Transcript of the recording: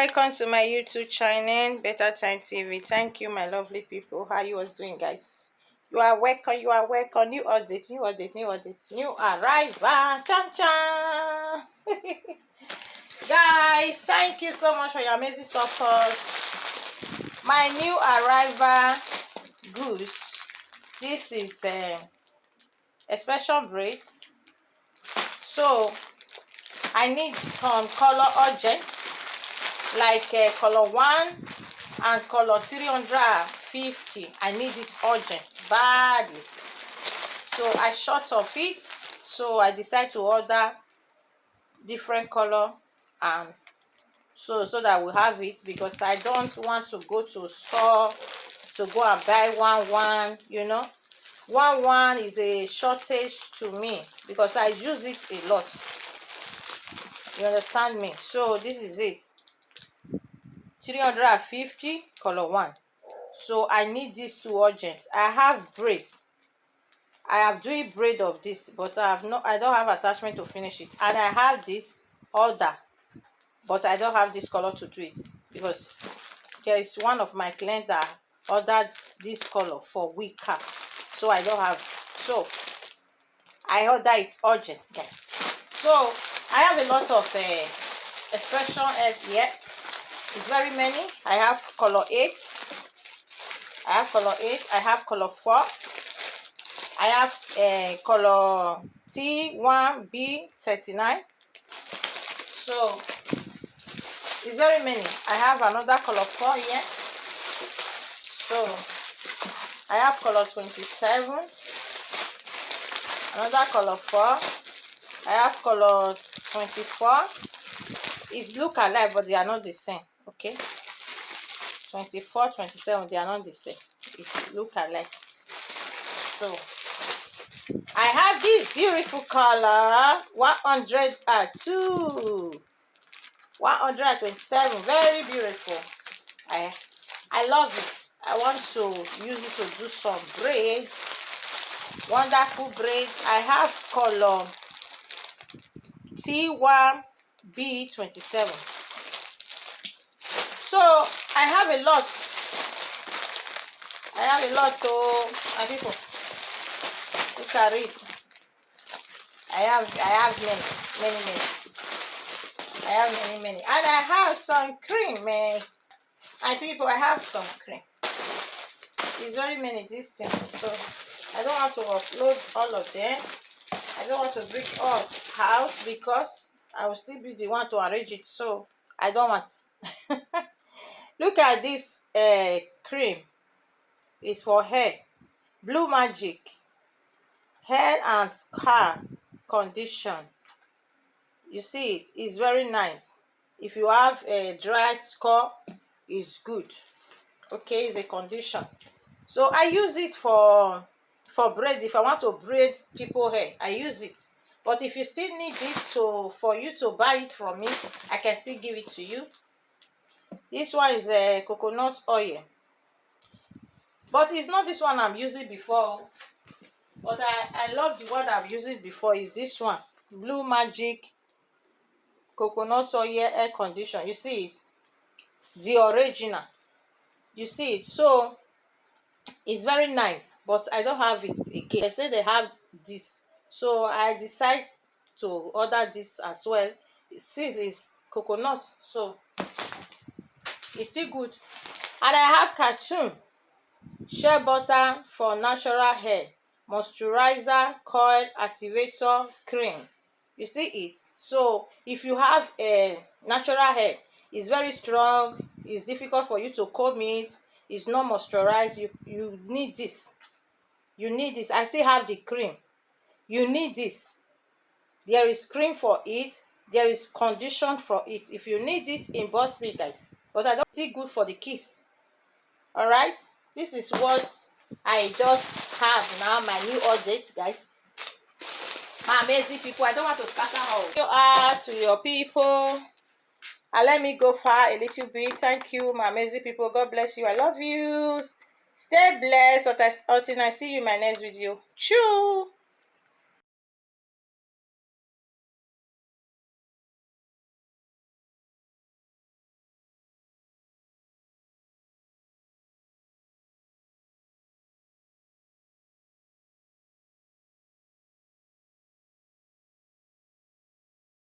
welcome to my YouTube channel, Better Time TV. Thank you, my lovely people. How you was doing, guys? You are welcome. You are welcome. New update, new update, new update, new arrival. Chan chan. Guys, thank you so much for your amazing support. My new arrival goose. This is expression braid. So I need some color urgent, like color 1 and color 350. I need it urgent badly, so I short of it. So I decide to order different color, and so that we have it, because I don't want to go to store to go and buy one, you know. One is a shortage to me because I use it a lot, you understand me. So this is it, 350 color 1. So I need these two urgent. I have braid. I have doing braid of this, but I don't have attachment to finish it. And I have this order, but I don't have this color to do it, because there is one of my clients that ordered this color for wig cap, so I don't have. So I order it urgent, guys. So I have a lot of expression here. It's very many. I have color 8. I have color 8. I have color 4. I have color T1B39. So it's very many. I have another color 4 here. So I have color 27. Another color 4. I have color 24. It's look alike, but they are not the same. Okay, 24, 27, they are not the same. It look alike. So I have this beautiful color 102, 127. Very beautiful. I love it. I want to use it to do some braids, wonderful braids. I have color T1B27. So I have a lot. To my people. Look at it. I have many. I have many. And I have some cream, man. My people, I have some cream. It's very many this thing. So I don't want to upload all of them. I don't want to bring all out because I will still be the one to arrange it. So I don't want. Look at this cream. It's for hair. Blue Magic hair and scalp condition. You see it? It's very nice. If you have a dry scalp, it's good. Okay, it's a condition. So I use it for braid. If I want to braid people hair, I use it. But if you still need it for you to buy it from me, I can still give it to you. This one is a coconut oil, but it's not this one I'm using before. But I love the one I've used before. Is this one, Blue Magic coconut oil air conditioner. You see it, the original. You see it. So it's very nice, but I don't have it again. They say they have this, so I decide to order this as well, since it's coconut. So it's still good. And I have cartoon shea butter for natural hair, moisturizer, coil activator cream. You see it. So if you have a natural hair, it's very strong, it's difficult for you to comb it, it's not moisturized, you need this. I still have the cream. You need this. There is cream for it, there is condition for it. If you need it, inbox me, guys. But I don't think good for the kids. All right, this is what I just have now, my new updates, guys. My amazing people, I don't want to scatter all. You are to your people, and let me go far a little bit. Thank you, my amazing people. God bless you. I love you. Stay blessed until I see you in my next video. Choo.